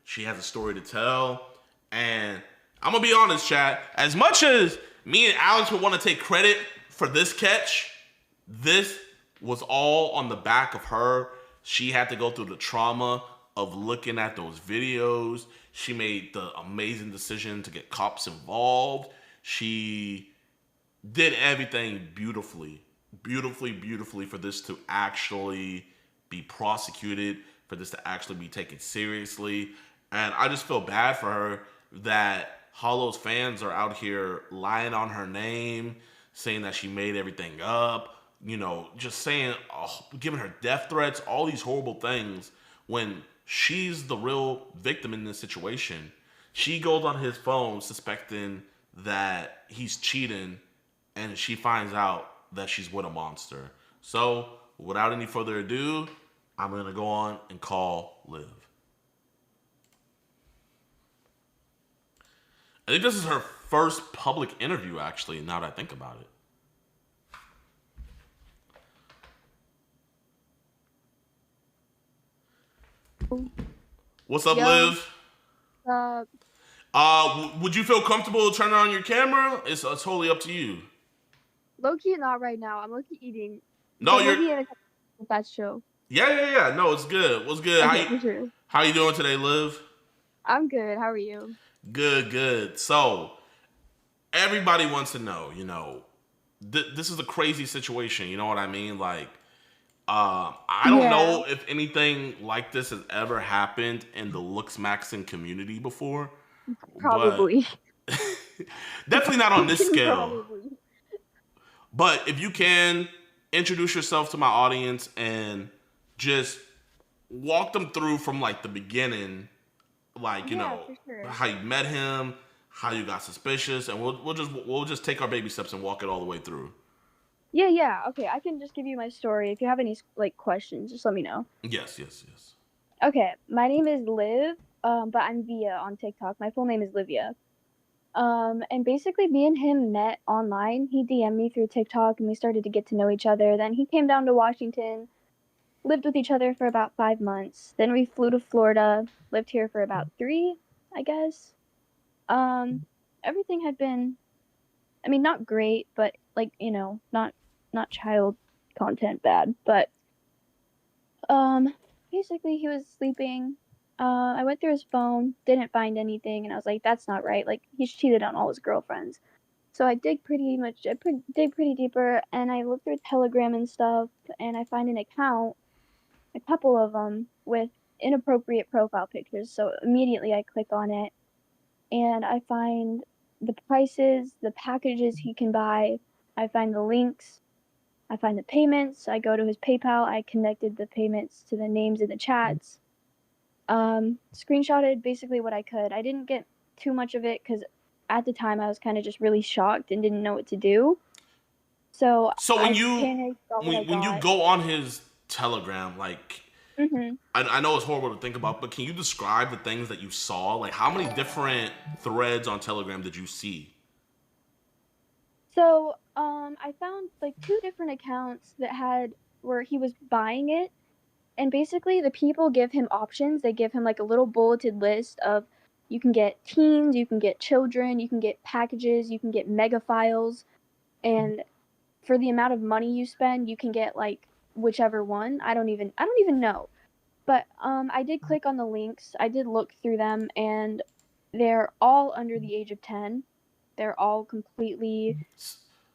She has a story to tell. And I'm going to be honest, chat. As much as me and Alex would want to take credit for this catch, this was all on the back of her. She had to go through the trauma of looking at those videos. She made the amazing decision to get cops involved. She did everything beautifully, beautifully for this to actually be prosecuted, for this to actually be taken seriously. And I just feel bad for her that Hullo's fans are out here lying on her name, saying that she made everything up, just saying, giving her death threats, all these horrible things when she's the real victim in this situation. She goes on his phone suspecting that he's cheating, and she finds out that she's with a monster. So, without any further ado, I'm going to go on and call Liv. I think this is her first public interview, actually, now that I think about it. What's up, Liv? Would you feel comfortable turning on your camera? It's totally up to you. Low-key not right now. I'm low-key eating. No, you're... That show. Yeah. No, it's good. What's good? Okay, how you doing today, Liv? I'm good. How are you? Good. So, everybody wants to know, this is a crazy situation. You know what I mean? Like, I don't know if anything like this has ever happened in the Looks Maxing community before. Probably. Definitely not on this scale. Probably. But if you can, introduce yourself to my audience and just walk them through from like the beginning, like, how you met him, how you got suspicious, and we'll just take our baby steps and walk it all the way through. Yeah. Okay, I can just give you my story. If you have any questions, just let me know. Yes. Okay, my name is Liv, but I'm Via on TikTok. My full name is Livia. And basically me and him met online. He DM'd me through TikTok and we started to get to know each other. Then he came down to Washington, lived with each other for about 5 months. Then we flew to Florida, lived here for about 3, I guess. Everything had been, not great, but not child content bad, but basically he was sleeping. I went through his phone, didn't find anything, and I was like, that's not right. Like, he's cheated on all his girlfriends. So I dig pretty deeper, and I look through Telegram and stuff, and I find an account, a couple of them, with inappropriate profile pictures. So immediately I click on it, and I find the prices, the packages he can buy. I find the links. I find the payments. I go to his PayPal. I connected the payments to the names in the chats. Screenshotted basically what I could. I didn't get too much of it because at the time I was kind of just really shocked and didn't know what to do. So when you go on his Telegram, like, I know it's horrible to think about, but can you describe the things that you saw? Like, how many different threads on Telegram did you see? So I found like 2 different accounts that had where he was buying it. And basically, the people give him options. They give him like a little bulleted list of you can get teens, you can get children, you can get packages, you can get mega files. And for the amount of money you spend, you can get like whichever one. I don't even know. But I did click on the links. I did look through them, and they're all under the age of 10. They're all completely...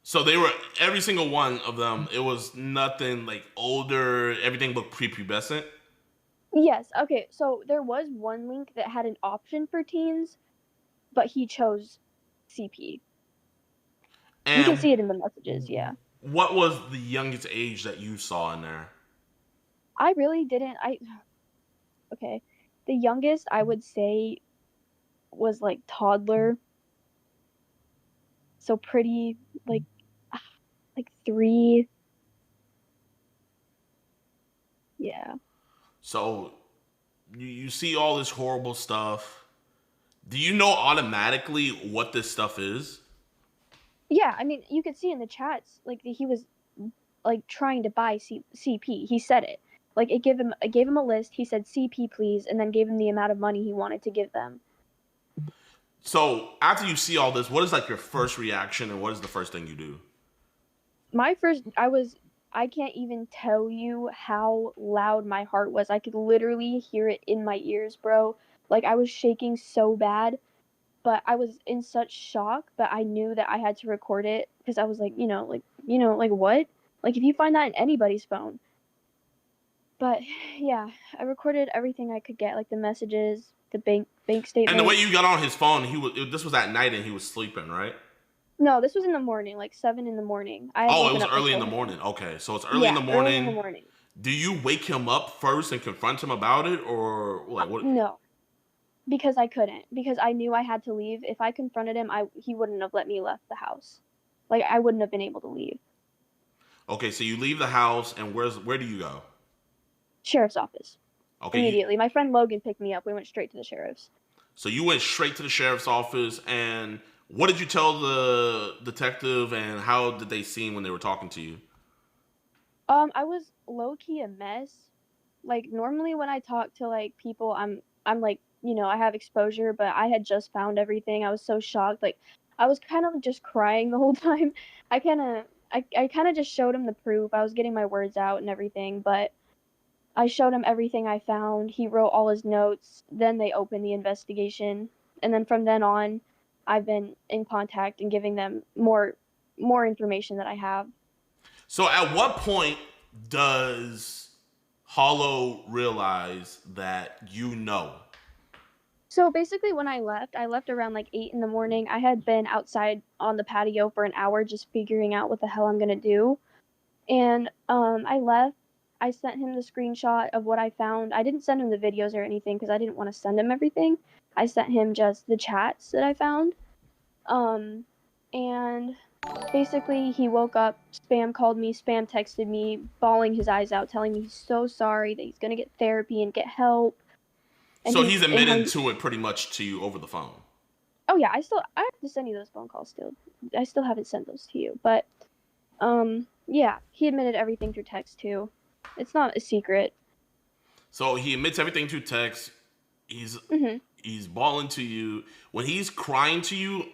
So they were, every single one of them, it was nothing like older, everything looked prepubescent? Yes, okay, so there was one link that had an option for teens, but he chose CP. And you can see it in the messages, yeah. What was the youngest age that you saw in there? I really didn't, okay, the youngest I would say was like toddler, so pretty, like 3. Yeah. So you see all this horrible stuff. Do you know automatically what this stuff is? Yeah, you could see in the chats, like, he was like trying to buy CP. He said it. Like it gave him a list. He said CP please, and then gave him the amount of money he wanted to give them. So after you see all this, what is like your first reaction, and what is the first thing you do? My first, I can't even tell you how loud my heart was. I could literally hear it in my ears, bro. Like I was shaking so bad, but I was in such shock, but I knew that I had to record it because I was like, like what? Like if you find that in anybody's phone. But yeah, I recorded everything I could get, like the messages, the bank And the way statements. you got on his phone, this was at night and he was sleeping, right? No, this was in the morning, like 7 in the morning. I had Oh, it woken was up early in before the him. morning. Okay, so it's early in Yeah, the early in the morning. morning. Do you wake him up first and confront him about it, or like what? No, because I couldn't. Because I knew I had to leave. If I confronted him, he wouldn't have let me left the house. Like I wouldn't have been able to leave. Okay, so you leave the house, and where do you go? Sheriff's office. Okay, Immediately. My friend Logan picked me up. We went straight to the sheriff's. so you went straight to the sheriff's office, and what did you tell the detective, and how did they seem when they were talking to you? I was low key a mess. Like normally when I talk to like people, I'm like, I have exposure, but I had just found everything. I was so shocked. Like I was kind of just crying the whole time. I kind of just showed him the proof. I was getting my words out and everything, but I showed him everything I found. He wrote all his notes. Then they opened the investigation, and then from then on, I've been in contact and giving them more information that I have. So at what point does Hollow realize that you know? So basically, when I left around like 8 in the morning. I had been outside on the patio for an hour just figuring out what the hell I'm gonna do. And I left. I sent him the screenshot of what I found. I didn't send him the videos or anything because I didn't want to send him everything. I sent him just the chats that I found. Um, and basically, he woke up, spam called me, spam texted me, bawling his eyes out, telling me he's so sorry that he's gonna get therapy and get help. And So he's he's in admitted hung. to it pretty much to you over the phone. Oh yeah, I have to send you those phone calls still. I still haven't sent those to you, but yeah, he admitted everything through text too. It's not a secret. So he admits everything through text. He's hmm he's bawling to you. When he's crying to you,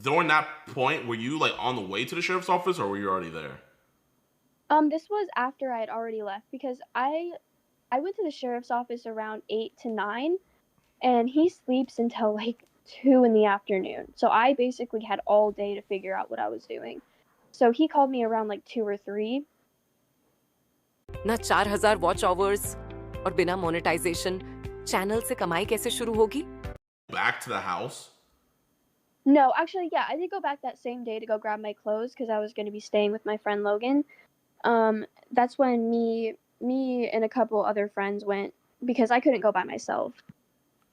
during that point, were you like on the way to the sheriff's office, or were you already there? This was after I had already left because I went to the sheriff's office around 8 to 9, and he sleeps until like 2 in the afternoon. So I basically had all day to figure out what I was doing. So he called me around like 2 or 3. ना 4,000 watch hours और बिना monetization channel से कमाई कैसे शुरू होगी? Back to the house. No, actually, yeah, I did go back that same day to go grab my clothes because I was going to be staying with my friend Logan. That's when me and a couple other friends went because I couldn't go by myself.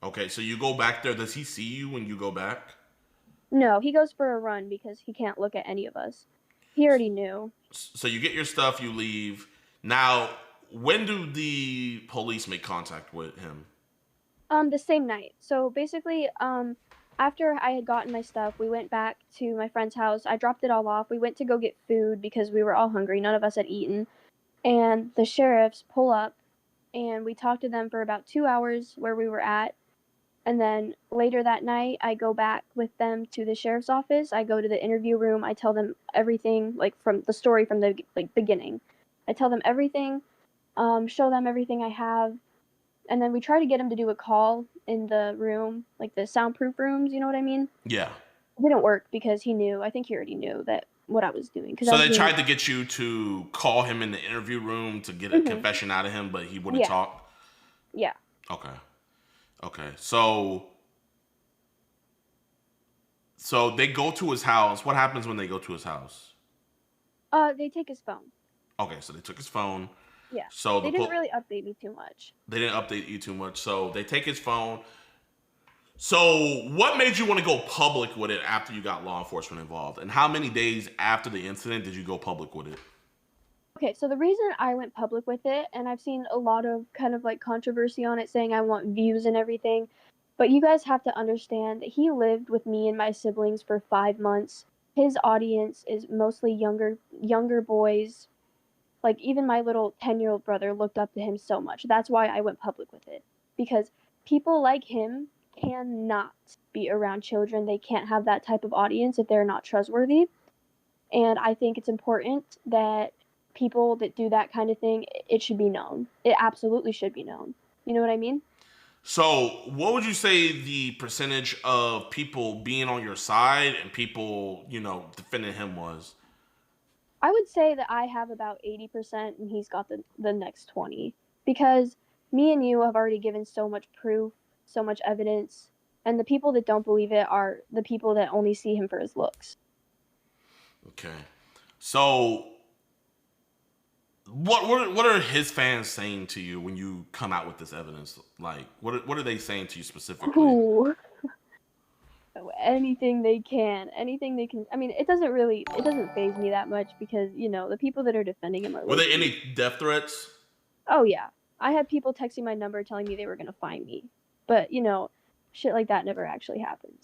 Okay, so you go back there. Does he see you when you go back? No, he goes for a run because he can't look at any of us. He already knew. So you get your stuff, you leave. Now, when do the police make contact with him? The same night. So basically, after I had gotten my stuff, we went back to my friend's house. I dropped it all off. We went to go get food because we were all hungry. None of us had eaten. And the sheriffs pull up, and we talked to them for about 2 hours where we were at. And then later that night, I go back with them to the sheriff's office. I go to the interview room. I tell them everything, like from the story from the like beginning. I tell them everything, show them everything I have, and then we try to get him to do a call in the room, like the soundproof rooms. You know what I mean? Yeah. It didn't work because he knew. I think he already knew that what I was doing because I So was they being. tried to get you to call him in the interview room to get a hmm confession out of him, but he wouldn't Yeah, talk. yeah. Okay. Okay. So they go to his house. What happens when they go to his house? They take his phone. Okay, so they took his phone. Yeah, So they didn't really update me too much. they didn't update you too much. So they take his phone. So what made you want to go public with it after you got law enforcement involved? And how many days after the incident did you go public with it? Okay, so the reason I went public with it, and I've seen a lot of kind of like controversy on it saying I want views and everything, but you guys have to understand that he lived with me and my siblings for 5 months. His audience is mostly younger boys. Like, even my little 10-year-old brother looked up to him so much. That's why I went public with it. Because people like him cannot be around children. They can't have that type of audience if they're not trustworthy. And I think it's important that people that do that kind of thing, it should be known. It absolutely should be known. You know what I mean? So, what would you say the percentage of people being on your side and people, defending him was? I would say that I have about 80% and he's got the next 20. Because me and you have already given so much proof, so much evidence, and the people that don't believe it are the people that only see him for his looks. Okay. So, what are his fans saying to you when you come out with this evidence? Like, what are they saying to you specifically? Ooh. Anything they can. I mean, it doesn't faze me that much because, the people that are defending him are Were there lazy. any death threats? Oh, yeah. I had people texting my number telling me they were going to find me. But, shit like that never actually happened.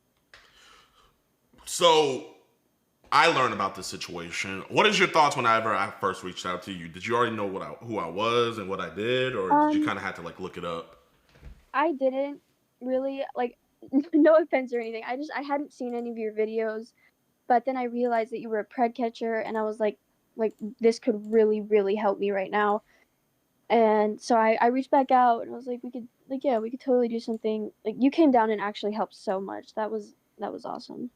So, I learned about this situation. What is your thoughts whenever I first reached out to you? Did you already know who I was and what I did, or did you kind of have to look it up? I didn't really no offense or anything. I hadn't seen any of your videos, but then I realized that you were a pred catcher, and I was like this could really really help me right now. And so I reached back out and I was like, we could totally do something. Like, you came down and actually helped so much. That was awesome.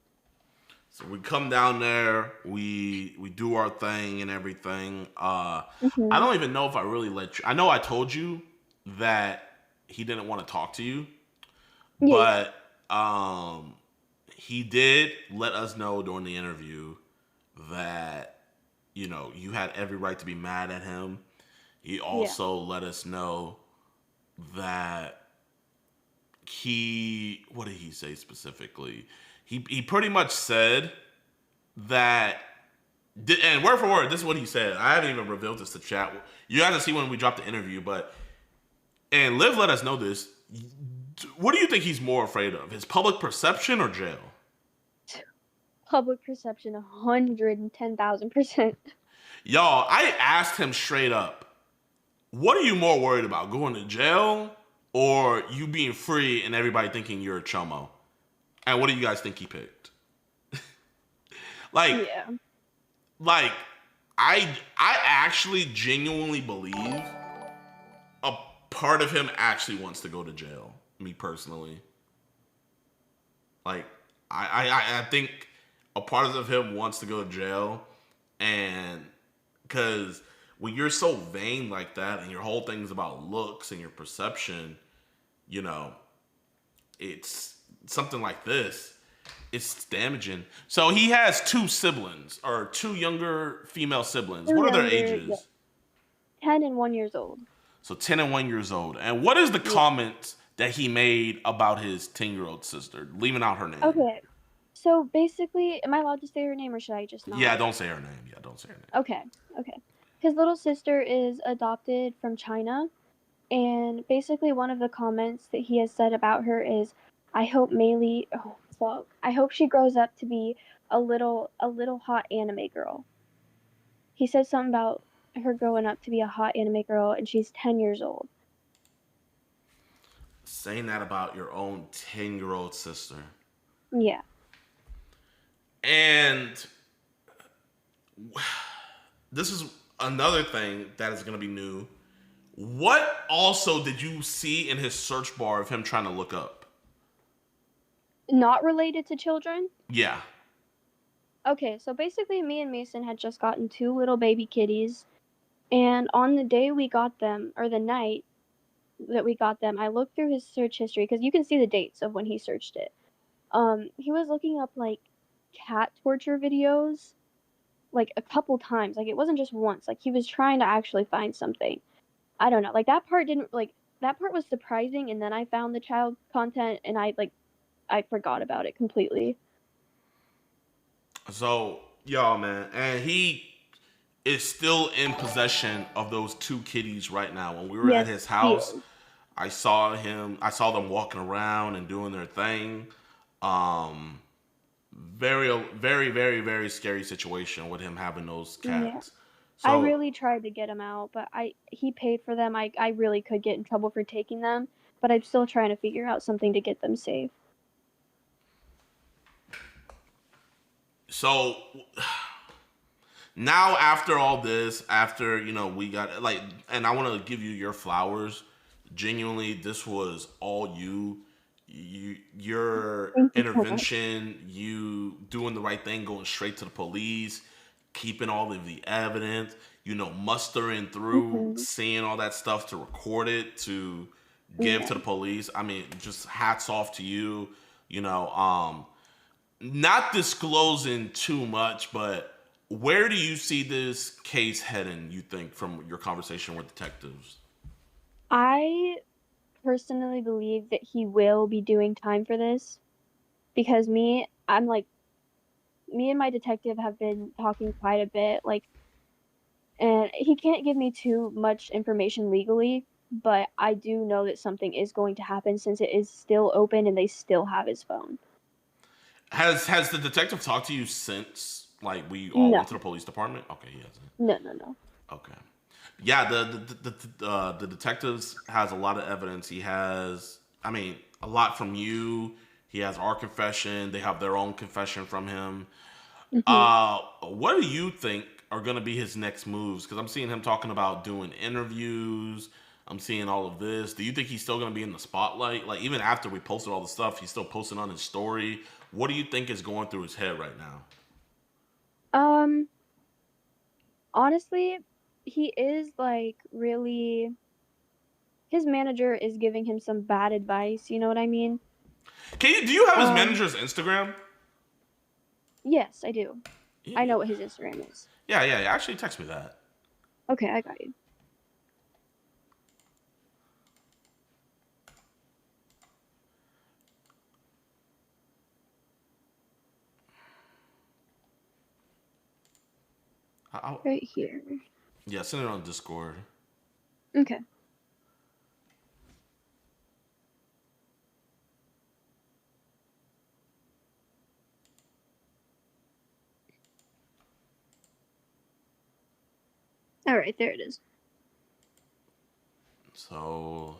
So we come down there, we do our thing and everything. I don't even know if I really let you. I know I told you that he didn't want to talk to you, Yeah. but he did let us know during the interview that you had every right to be mad at him. He also let us know that what did he say specifically? He pretty much said that, and word for word, this is what he said. I haven't even revealed this to chat. You guys will see when we drop the interview, and Liv let us know this. What do you think he's more afraid of? His public perception or jail? Public perception, 110,000%. Y'all, I asked him straight up, what are you more worried about, going to jail or you being free and everybody thinking you're a chomo? And what do you guys think he picked? I actually genuinely believe a part of him actually wants to go to jail, me personally. I think a part of him wants to go to jail, and because when you're so vain like that and your whole thing's about looks and your perception, it's something like this. It's damaging. So he has two siblings, or two younger female siblings. What are their ages? Yeah. 10 and 1 years old. So 10 and 1 years old. And what is the comment that he made about his 10-year-old sister, leaving out her name? Okay. So basically, am I allowed to say her name or should I just not? Yeah, don't say her name. Okay. His little sister is adopted from China, and basically one of the comments that he has said about her is, I hope she grows up to be a little hot anime girl. He said something about her growing up to be a hot anime girl, and she's 10 years old. Saying that about your own 10-year-old sister. Yeah. And this is another thing that is going to be new. What also did you see in his search bar of him trying to look up? Not related to children? Yeah. Okay, so basically me and Mason had just gotten 2 little baby kitties, and on the day we got them, or the night that we got them, I looked through his search history, because you can see the dates of when he searched it. He was looking up, cat torture videos, a couple times. It wasn't just once. He was trying to actually find something. I don't know. That part was surprising, and then I found the child content, and I forgot about it completely. So, y'all, man, and he is still in possession of those 2 kitties right now. When we were at his house, I saw them walking around and doing their thing. Very, very, very, very scary situation with him having those cats. I So, really tried to get him out, but he paid for them. I really could get in trouble for taking them, but I'm still trying to figure out something to get them safe. so now after all this, after we got like, and I want to give you your flowers. Genuinely, this was all you. Your Thank you so much. intervention, you doing the right thing, going straight to the police, keeping all of the evidence, mustering through, Mhm. seeing all that stuff to record it, to give Yeah. to the police. I mean, just hats off to you. Not disclosing too much, but where do you see this case heading, you think, from your conversation with detectives? I personally believe that he will be doing time for this because me and my detective have been talking quite a bit, like, and he can't give me too much information legally, but I do know that something is going to happen since it is still open and they still have his phone. Has the detective talked to you since like we all No, went to the police department? Okay, he hasn't. no. Okay. Yeah, the detectives has a lot of evidence. He has, I mean, a lot from you. He has our confession. They have their own confession from him. Hmm. What do you think are going to be his next moves? Because I'm seeing him talking about doing interviews. I'm seeing all of this. Do you think he's still going to be in the spotlight? Like, even after we posted all the stuff, he's still posting on his story. What do you think is going through his head right now? Um, Honestly, he is like really. His manager is giving him some bad advice. You know what I mean? Do you have his Um, manager's Instagram? yes, I do. I Yeah, know what his Instagram is. yeah, yeah. Actually, text me that. Okay, I got you. Right here. Yeah, send it on Discord. Okay. All right, there it is. So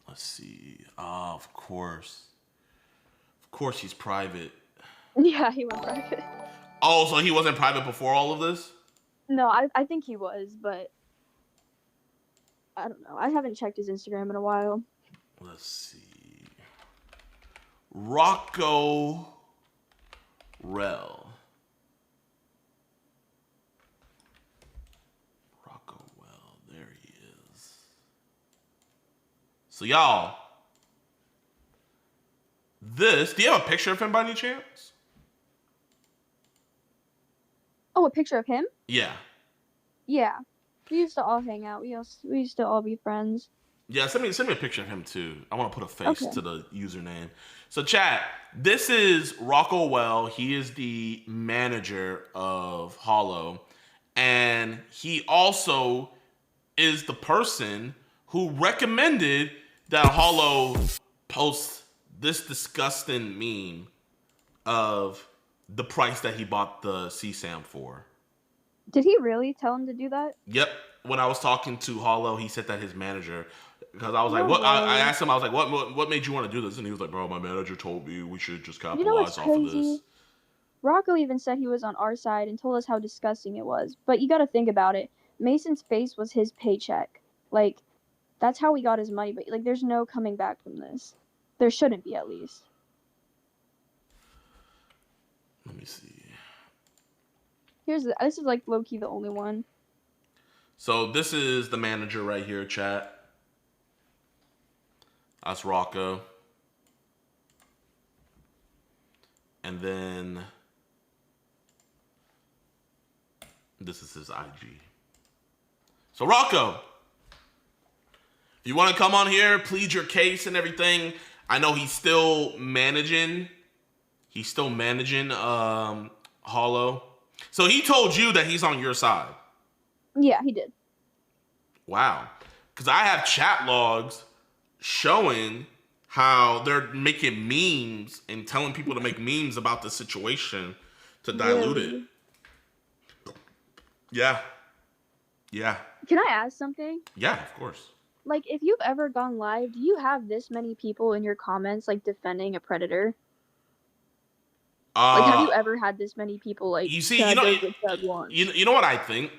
let's see. Of course, he's private. Yeah, he went private. Oh, so he wasn't private before all of this? No, I think he was, but I don't know. I haven't checked his Instagram in a while. Let's see. Rocco Rell. Rocco Well, there he is. So y'all, do you have a picture of him by any chance? Oh, a picture of him? Yeah. Yeah. We used to all hang out. We used to all be friends. Yeah, send me a picture of him too. I want to put a face Okay. to the username. So chat, this is Rocco Well. He is the manager of Hullo. And he also is the person who recommended that Hullo post this disgusting meme of the price that he bought the CSAM for. Did he really tell him to do that? Yep. When I was talking to Hullo, he said that his manager, because I was like, No "What?" I way. asked him, I was like, "What made you want to do this?" And he was like, "Bro, my manager told me we should just You know what's capitalize off of crazy? this." Rocco even said he was on our side and told us how disgusting it was. But you gotta think about it. Mason's face was his paycheck. Like, that's how we got his money, but like there's no coming back from this. There shouldn't be, at least. Let me see. This is like low-key the only one. So this is the manager right here, chat. That's Rocco. And then this is his IG. So Rocco, if you want to come on here, plead your case and everything. I know he's still managing. Hullo. So he told you that he's on your side. Yeah, he did. Wow. Because I have chat logs showing how they're making memes and telling people to make memes about the situation to dilute it. Really? Yeah. Yeah. Can I ask something? Yeah, of course. Like, if you've ever gone live, do you have this many people in your comments like defending a predator? Like, have Uh you ever had this many people like you see, said there's a at once? you know what I think?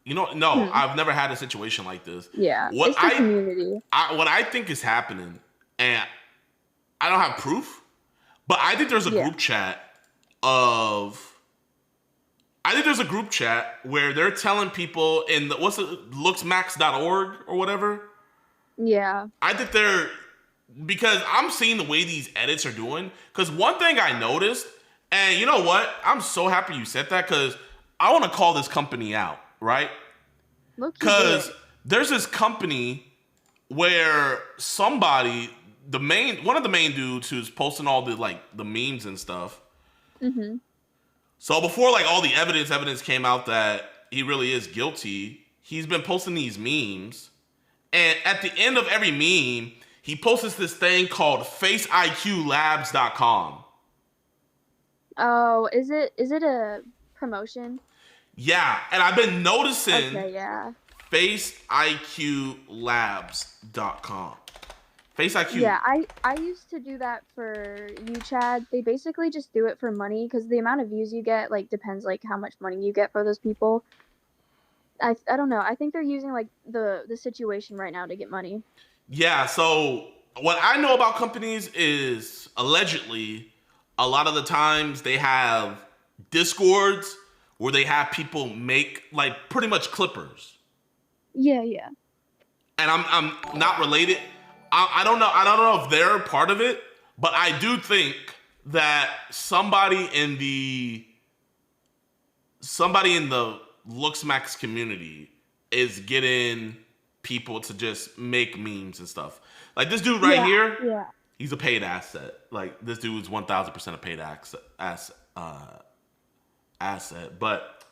No, Hmm. I've never had a situation like this. Yeah, What it's the community. what I think is happening, and I don't have proof, but I think there's a Yeah. group chat of I think there's a group chat where they're telling people in the what's it looksmax.org or whatever. Yeah. I think they're because I'm seeing the way these edits are doing. Because one thing I noticed, and you know what? I'm so happy you said that because I want to call this company out, right? Look. Because there's this company where somebody, one of the main dudes who's posting all the memes and stuff. Mm-hmm. So before like all the evidence came out that he really is guilty, he's been posting these memes, and at the end of every meme, he posts this thing called FaceIQLabs.com. Oh, is it a promotion? Yeah, and I've been noticing Okay, yeah. FaceIQLabs.com. FaceIQ. Yeah, I used to do that for Chad. They basically just do it for money because the amount of views you get like depends like how much money you get for those people. I don't know. I think they're using like the situation right now to get money. Yeah, so what I know about companies is allegedly a lot of the times they have Discords where they have people make like pretty much clippers. Yeah, yeah. And I'm not related. I don't know if they're part of it, but I do think that somebody in the Looksmax community is getting people to just make memes and stuff. Like this dude right here, Yeah. he's a paid asset. Like this dude is 1,000% a paid asset. But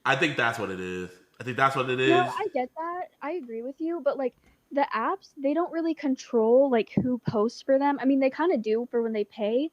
I think that's what it is. No, I get that. I agree with you, but like the apps, they don't really control like who posts for them. I mean, they kind of do for when they pay,